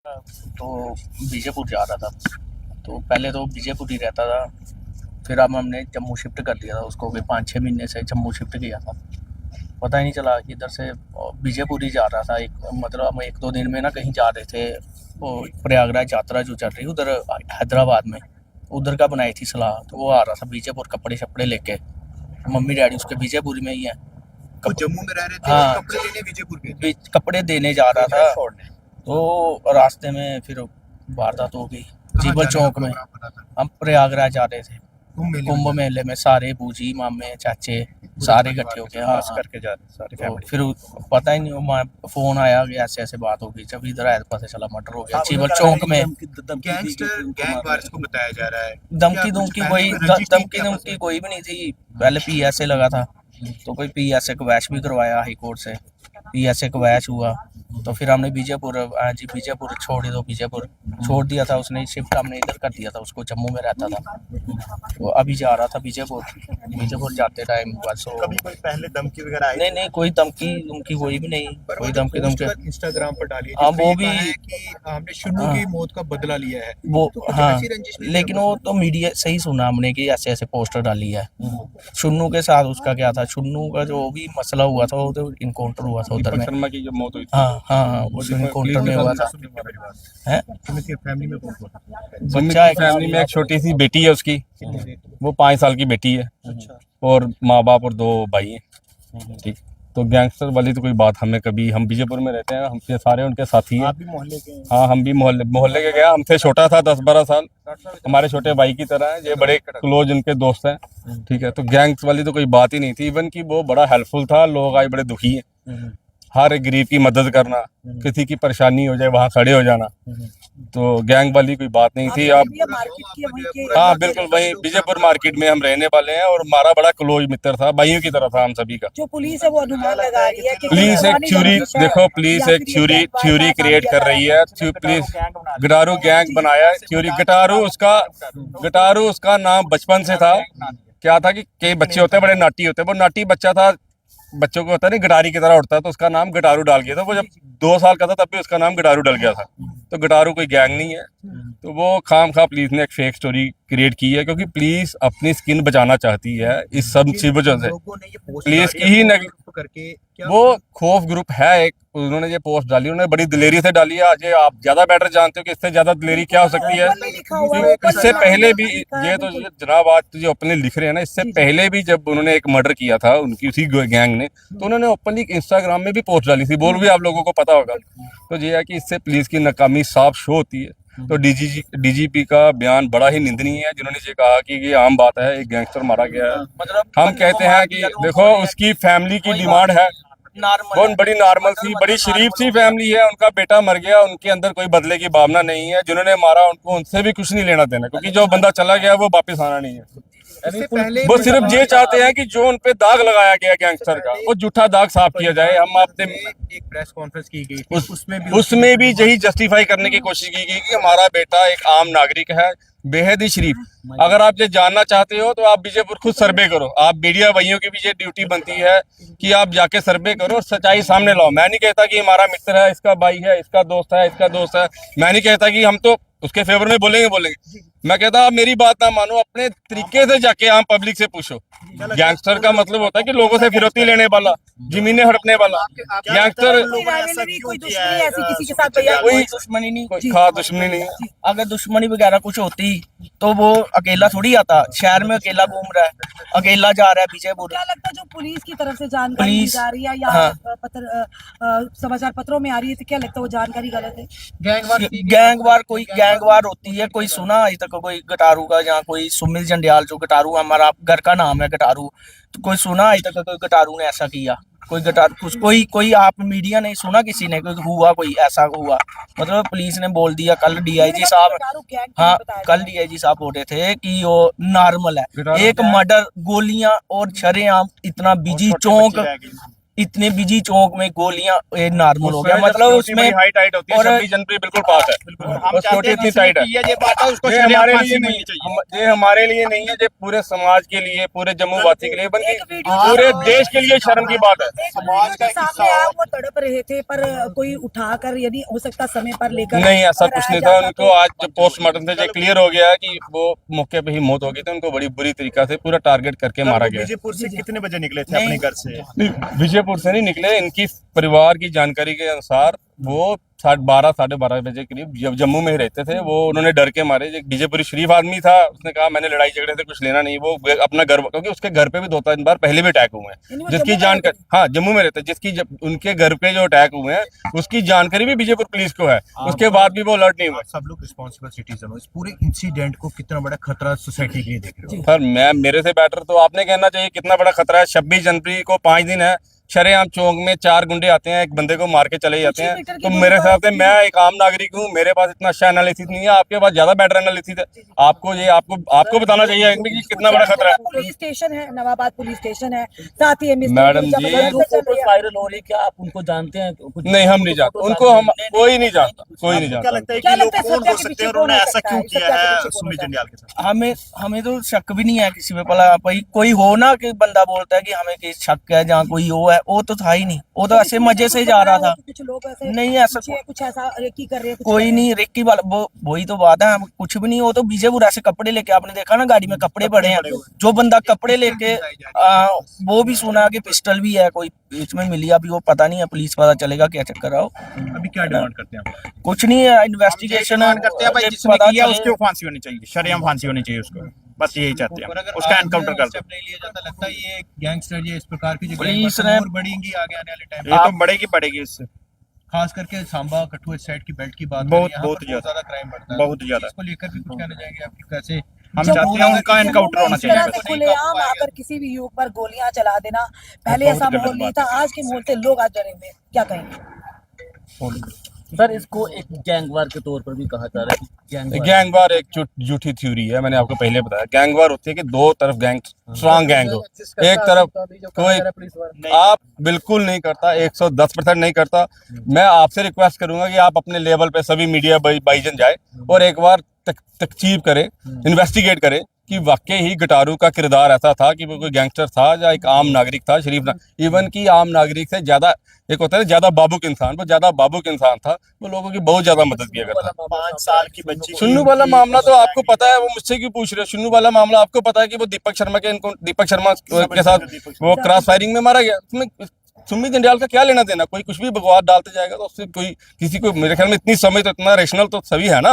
तो बीजेपुर जा रहा था। तो पहले तो बीजेपुर ही रहता था, फिर अब हमने जम्मू शिफ्ट कर दिया था उसको, भी 5-6 महीने से जम्मू शिफ्ट किया था। पता ही नहीं चला कि इधर से बीजेपुर ही जा रहा था। एक मतलब हम 1-2 दिन में ना कहीं जा रहे थे, वो प्रयागराज यात्रा जो चल रही उधर हैदराबाद में, उधर का बनाई थी सलाह। तो वो आ रहा था बीजेपुर कपड़े शपड़े लेके। मम्मी डैडी उसके बीजेपुर में ही है। वो जम्मू में रह रहे थे और हाँ, कपड़े लेने बीजेपुर गए थे। कपड़े देने जा रहा था। तो रास्ते में फिर वारदात हो गई कहाँ जीवल जाने का चौक में। प्रोग्राम बना था? हम प्रयागराज जा रहे थे कुंभ में मेले में, सारे बूजी मामे चाचे सारे इकट्ठे हो गए। हाँ हाँ, करके जा रहे सारी तो फैमिली। फिर पता ही नहीं, फोन आया कि ऐसे ऐसे बात हो गई। जब इधर आया तो पता चला मर्डर हो गया जीवल चौक में। गैंगस्टर गैंग वार्स को बताया जा रहा है। धमकी धमकी कोई धमकी कोई भी नहीं थी। पहले पीएसए लगा था, तो कोई पीएसए क्वैश भी करवाया हाई कोर्ट से, पीएसए क्वैश हुआ। तो फिर हमने बीजेपुर, जी बीजेपुर छोड़ दो, बीजेपुर छोड़ दिया था उसने। शिफ्ट हमने इधर कर दिया था उसको, जम्मू में रहता था। तो अभी जा रहा था बीजेपुर। बीजेपुर जाते टाइम बस कभी कोई पहले धमकी वगैरह आई? नहीं कोई धमकी कोई भी नहीं, कोई धमकी इंस्टाग्राम पर डाली हाँ वो भी कि हमने शुन्नू हाँ, की मौत का बदला लिया है। वो तो कुछ हाँ, ऐसी रंजिश नहीं लेकिन वो तो मीडिया सही सुना हमने कि ऐसे ऐसे पोस्टर डाली है। शुन्नू के साथ उसका क्या था, शुन्नू का जो भी मसला हुआ था, वो तो इनकाउंटर हुआ था उधर में। शर्मा की जो मौत हुई थी, हाँ हाँ हाँ, उस इनकाउंटर में हुआ था। है फैमिली में कौन कौन? सुमित बच्चा की फैमिली में एक छोटी सी बेटी है उसकी, वो 5 साल की बेटी है, और माँ बाप और 2 भाई हैं। ठीक। तो गैंगस्टर वाली तो कोई बात हमें कभी, हम बीजेपुर में रहते हैं, हम सारे उनके साथी हैं। आप भी मोहल्ले के हैं? हाँ, हम भी मोहल्ले के गया, हमसे छोटा था 10-12 साल, हमारे छोटे भाई की तरह है, ये बड़े क्लोज उनके दोस्त हैं। ठीक है, तो गैंग्स वाली तो कोई बात ही नहीं थी। इवन कि वो बड़ा हेल्पफुल था, लोग आज बड़े दुखी हैं, हर एक गरीब की मदद करना, किसी की परेशानी हो जाए वहाँ खड़े हो जाना। तो गैंग वाली कोई बात नहीं थी। आप हाँ बिल्कुल, वही बीजेपुर मार्केट में हम रहने वाले हैं, और हमारा बड़ा क्लोज मित्र था, भाइयों की तरह था हम सभी का। जो पुलिस है वो अनुमान लगा रही है कि पुलिस एक थ्योरी, देखो पुलिस एक थ्योरी क्रिएट कर रही है। पुलिस गिटारू गैंग बनाया है, थ्योरी। गिटारू उसका नाम बचपन से था। क्या था कि कई बच्चे होते हैं बड़े नाटी होते हैं, वो नाटी बच्चा था, बच्चों को होता है ना गिटारी की तरह उठता है, तो उसका नाम गिटारू डाल गया था। वो जब 2 साल का था तब भी उसका नाम गिटारू डल गया था। तो गिटारू कोई गैंग नहीं है। तो वो खाम खा पुलिस ने एक फेक स्टोरी क्रिएट की है, क्योंकि पुलिस अपनी स्किन बचाना चाहती है इस सब सी वजह से। पुलिस की ही करके वो खौफ ग्रुप है एक, उन्होंने ये पोस्ट डाली, उन्होंने बड़ी दिलेरी से डाली है। आज ये आप ज्यादा बेटर जानते हो कि इससे ज्यादा दिलेरी क्या हो सकती है। इससे पहले भी ये जनाब आज तो ये ओपनली लिख रहे हैं ना, इससे पहले भी जब उन्होंने एक मर्डर किया था उनकी उसी गैंग ने, तो उन्होंने ओपनली इंस्टाग्राम में भी पोस्ट डाली थी, बोल भी आप लोगों को पता होगा। तो ये है कि इससे पुलिस की नाकामी साफ शो होती है। तो डीजीपी का बयान बड़ा ही निंदनीय है, जिन्होंने ये कहा कि ये आम बात है, एक गैंगस्टर मारा गया है। मतलब हम कहते हैं कि देखो उसकी फैमिली की डिमांड है, बहुत बड़ी नॉर्मल सी बड़ी शरीफ सी फैमिली है, उनका बेटा मर गया, उनके अंदर कोई बदले की भावना नहीं है। जिन्होंने मारा उनको उनसे भी कुछ नहीं लेना देना, क्योंकि जो बंदा चला गया वो वापस आना नहीं है। वो सिर्फ ये चाहते हैं कि जो उनपे दाग लगाया गया गैंगस्टर का, वो झूठा दाग साफ किया जाए। हम आपसे एक प्रेस कॉन्फ्रेंस की गई थी, उसमें भी यही जस्टिफाई करने की कोशिश की गई कि हमारा बेटा एक आम नागरिक है, बेहद ही शरीफ। अगर आप ये जानना चाहते हो तो आप बीजेपुर खुद सर्वे करो। आप मीडिया भाइयों की भी ये ड्यूटी बनती है कि आप जाके सर्वे करो, सच्चाई सामने लाओ। मैं नहीं कहता कि हमारा मित्र है, इसका भाई है, इसका दोस्त है, इसका दोस्त है, मैं नहीं कहता कि हम तो उसके फेवर में बोलेंगे। मैं कहता आप मेरी बात ना मानो, अपने तरीके से जाके आम पब्लिक से पूछो। गैंगस्टर का मतलब होता है कि लोगों से फिरौती लेने वाला, जमीनें हड़पने वाला। गैंगस्टर कोई दुश्मनी ऐसी किसी के साथ भैया? कोई दुश्मनी नहीं, कोई खास दुश्मनी नहीं है। अगर दुश्मनी वगैरह कुछ होती तो वो अकेला थोड़ी आता। शहर में अकेला घूम रहा है, अकेला जा रहा है बीजेपुर। क्या लगता है जो पुलिस की तरफ से जानकारी दी जा रही है या हाँ। समाचार पत्रों में आ रही है, तो क्या लगता है वो जानकारी गलत है? गैंगवार होती है, कोई सुना आज तक कोई गटारू का, या कोई सुमित जंडियाल जो गटारू हमारा घर का नाम है गटारू, तो कोई सुना आज तक कोई गटारू ने ऐसा किया? कोई गटारू कुछ कोई आप मीडिया नहीं सुना किसी ने कोई ऐसा हुआ? मतलब पुलिस ने बोल दिया। कल डीआईजी साहब, हाँ कल डीआईजी साहब बोल रहे थे कि वो नॉर्मल है। एक मर्डर, गोलियां और शरेआम इतना बिजी चौक, इतने बिजी चौक में गोलियां नॉर्मल हो गया, उसमें मतलब जो उसमें बड़ी हाई टाइट होती है, और 26 जनवरी बिल्कुल पास है, हम और चाहते छोटी हैं इतनी जिसने टाइट है। किया ये बात है उसको ये शरीर हमारे फांसी लिए मिलनी नहीं, चाहिए। ये हमारे लिए नहीं है, ये पूरे समाज के लिए, पूरे जम्मू वासी के लिए, एक बल्कि वीडियो पूरे जो- देश के लिए शर्म की बात है। एक समाज वीडियो का जो एक हिस्सा सामने आया हो। वो तड़प रहे थे, पर कोई उठाकर यदि हो सकता समय पर लेकर नहीं, ऐसा अगर कुछ आया नहीं था। जाता उनको तो- आज जो पोस्टमार्टम से जो क्लियर हो गया है कि वो मौके पे ही मौत हो गई थी, उनको बड़ी बुरी तरीका से पूरा टारगेट करके मारा गया। विजयपुर से कितने बजे निकले थे नहीं। अपने घर से? नहीं, विजयपुर से नहीं निकले। इनकी परिवार की जानकारी के अनुसार वो 12 साढ़े 12 बजे करीब जब जम्मू में ही रहते थे, वो उन्होंने डर के मारे, जो बीजेपुरी शरीफ आदमी था, उसने कहा मैंने लड़ाई झगड़े से कुछ लेना नहीं। वो अपना घर, क्योंकि उसके घर पे भी 2-3 बार पहले भी अटैक हुए हैं, यानी वो जिसकी जम्मू में जानकारी, रहते हाँ जम्मू में रहते हैं, जिसकी जब उनके घर पे जो अटैक हुए हैं उसकी जानकारी भी बीजेपुर पुलिस को है, उसके बाद भी वो अलर्ट नहीं हुए। आप सब लोग रिस्पॉन्सिबल सिटीजन हो, इस पूरे इंसिडेंट को कितना बड़ा खतरा सोसाइटी के लिए देख रहे हो? सर मैं, मेरे से बेटर तो आपने कहना चाहिए कितना बड़ा खतरा है। 26 जनवरी को 5 दिन है, शरेआम चौक में 4 गुंडे आते हैं, एक बंदे को मार के चले जाते हैं। मीटर की तो दूरी मेरे पर- हिसाब से, मैं एक आम नागरिक हूँ, मेरे पास इतना अच्छा एनालिसिस नहीं है, आपके पास ज्यादा बेटर एनालिसिस है। आपको ये आपको बताना चाहिए कि कितना बड़ा खतरा है। पुलिस स्टेशन है, नवाबाद पुलिस स्टेशन है, साथ ही मैडम जी, वायरल हो रही है, क्या आप उनको जानते हैं? कुछ नहीं, हम नहीं जानते उनको, हम कोई नहीं जानता, कोई नहीं क्या जानता। लगता है क्या कि लोग लगता है कौन सत्या हो के सकते पीछे हैं और कौन उन्होंने हो ऐसा सकता क्यों है? किया सत्या के है पीछे कौन सुमित होता है? जंडियाल के साथ? हमें तो शक भी नहीं है किसी पे। भला कोई हो ना कि बंदा बोलता है कि हमें किसी शक है, जहाँ कोई हो है, वो तो था ही नहीं, वो तो ऐसे मजे से जा रहा था। कुछ लोग ऐसे नहीं, ऐसा कुछ ऐसा रेकी कर रहे हैं, कुछ कोई कर रहे नहीं। रिक्की वाला वही तो बात है, हम कुछ भी नहीं। वो तो बीजेपुर ऐसे कपड़े लेके, आपने देखा ना गाड़ी में कपड़े पड़े हैं, जो बंदा कपड़े लेके वो भी सुना कि पिस्टल भी है कोई बीच में मिली, अभी वो पता नहीं है, पुलिस पता चलेगा क्या चक्कर है। अभी क्या डिमांड करते हैं आप? कुछ नहीं है, इन्वेस्टिगेशन डिमांड करते हैं भाई, जिसने पता किया चले। उसको फांसी होनी चाहिए, शरेआम फांसी होनी चाहिए उसको, बस यही चाहते हैं, उसका एनकाउंटर कर दो। नहीं लिया जाता, लगता है ये गैंगस्टर ये इस प्रकार की जो पुलिस गैंग ने- और बढ़ेंगी आगे आने वाले टाइम ये में, तो बढ़ेगी बढ़ेगी इससे, खास करके सांबा कठुआ साइड की बेल्ट की बात बहुत- करें, यहाँ बहुत पर ज्यादा। क्राइम बढ़ता है। बहुत तो ज्यादा। इसको लेकर भी कुछ कहना चाहेंगे आपकी कैसे? हम जम्मू चाहते हैं में- उनका जम्मू एनकाउंटर में होना इस तरह चाहिए। से खुलेआम आकर किसी भी युवक पर गोलियां चला देना, पहले बहुत ऐसा गलत माहौल नहीं बात था, आज के माहौल से लोग आज डरे हुए हैं। क्या कहेंगे? सर इसको एक गैंगवार के तौर पर भी कहा जा रहा है कि गैंगवार एक झूठी थ्योरी है, मैंने आपको पहले बताया। गैंगवार होती है कि दो तरफ गैंग, स्ट्रांग गैंग हो, एक तरफ कोई, आप बिल्कुल नहीं करता, 110% नहीं करता। मैं आपसे रिक्वेस्ट करूंगा कि आप अपने लेवल पे सभी मीडिया भाईजन जाए और एक बार तकचीब करें, इन्वेस्टिगेट करें कि वाकई ही गटारू का किरदार ऐसा था कि वो कोई गैंगस्टर था या एक आम नागरिक था, शरीफ ना, इवन की आम नागरिक से ज्यादा, एक होता है ज्यादा बाबुक इंसान, वो ज्यादा बाबुक इंसान था, वो लोगों की बहुत ज्यादा मदद किया करता था। 5 साल की बच्ची शुन्नू वाला मामला तो आपको पता है, वो मुझसे क्यों पूछ रहे हो? शुन्नू वाला मामला आपको पता है कि वो दीपक शर्मा के साथ वो क्रॉस फायरिंग में मारा गया। उसमें सुमित जंडियाल का क्या लेना देना? कोई कुछ भी बकवास डालते जाएगा तो उससे कोई किसी को, मेरे ख्याल में इतनी समझ तो, इतना रेशनल तो सभी है ना,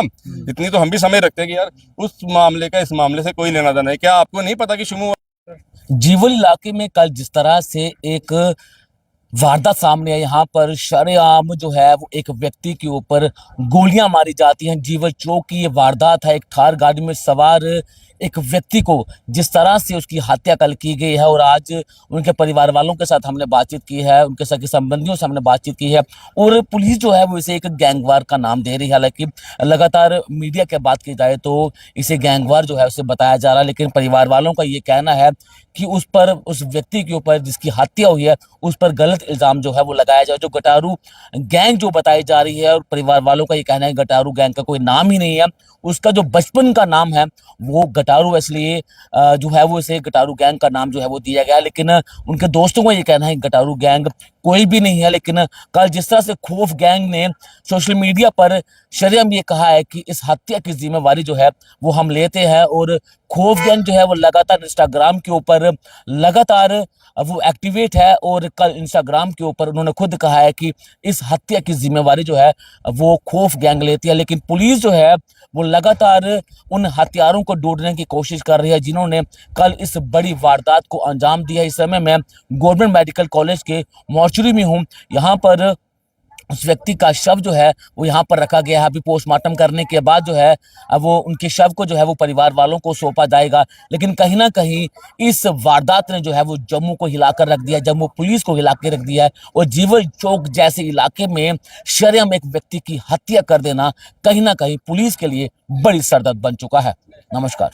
इतनी तो हम भी समझ रखते हैं कि यार उस मामले का इस मामले से कोई लेना देना है। क्या आपको नहीं पता कि शुन्नू जीवल इलाके में कल जिस तरह से एक वारदात सामने आई, यहाँ पर शरेआम जो है वो एक व्यक्ति के ऊपर गोलियां मारी जाती हैं। जीवल चौक की ये वारदात है, एक थार गाड़ी में सवार एक व्यक्ति को जिस तरह से उसकी हत्या कल की गई है, और आज उनके परिवार वालों के साथ हमने बातचीत की है, उनके सगे संबंधियों से हमने बातचीत की है, और पुलिस जो है वो इसे एक गैंगवार का नाम दे रही है। हालांकि लगातार मीडिया की बात की जाए तो इसे गैंगवार जो है उसे बताया जा रहा है, लेकिन परिवार वालों का ये कहना है कि उस पर, उस व्यक्ति के ऊपर जिसकी हत्या हुई है, उस पर गलत इल्ज़ाम जो है वो लगाया जाए। जो गटारू गैंग जो बताई जा रही है, और परिवार वालों का ये कहना है गटारू गैंग का कोई नाम ही नहीं है, उसका जो बचपन का नाम है वो गटारू, इसलिए जो है वो इसे गटारू गैंग का नाम जो है वो दिया गया। लेकिन उनके दोस्तों को ये कहना है गटारू गैंग कोई भी नहीं है। लेकिन कल जिस तरह से खौफ गैंग ने सोशल मीडिया पर शरेआम ये कहा है कि इस हत्या की जिम्मेवारी जो है वो हम लेते हैं, और खौफ गैंग जो है वो लगातार इंस्टाग्राम के ऊपर लगातार वो एक्टिवेट है, और कल इंस्टाग्राम के ऊपर उन्होंने खुद कहा है कि इस हत्या की जिम्मेवारी जो है वो खौफ गैंग लेती है। लेकिन पुलिस जो है वो लगातार उन हथियारों को ढूंढने की कोशिश कर रही है जिन्होंने कल इस बड़ी वारदात को अंजाम दिया। इस समय मैं गवर्नमेंट मेडिकल कॉलेज के मॉर्चरी में हूँ, यहाँ पर उस व्यक्ति का शव जो है वो यहाँ पर रखा गया है। अभी पोस्टमार्टम करने के बाद जो है अब वो उनके शव को जो है वो परिवार वालों को सौंपा जाएगा। लेकिन कहीं ना कहीं इस वारदात ने जो है वो जम्मू को हिलाकर रख दिया, जम्मू पुलिस को हिला के रख दिया है, और जीवल चौक जैसे इलाके में शरेआम एक व्यक्ति की हत्या कर देना कहीं ना कहीं पुलिस के लिए बड़ी सरदर्द बन चुका है। नमस्कार।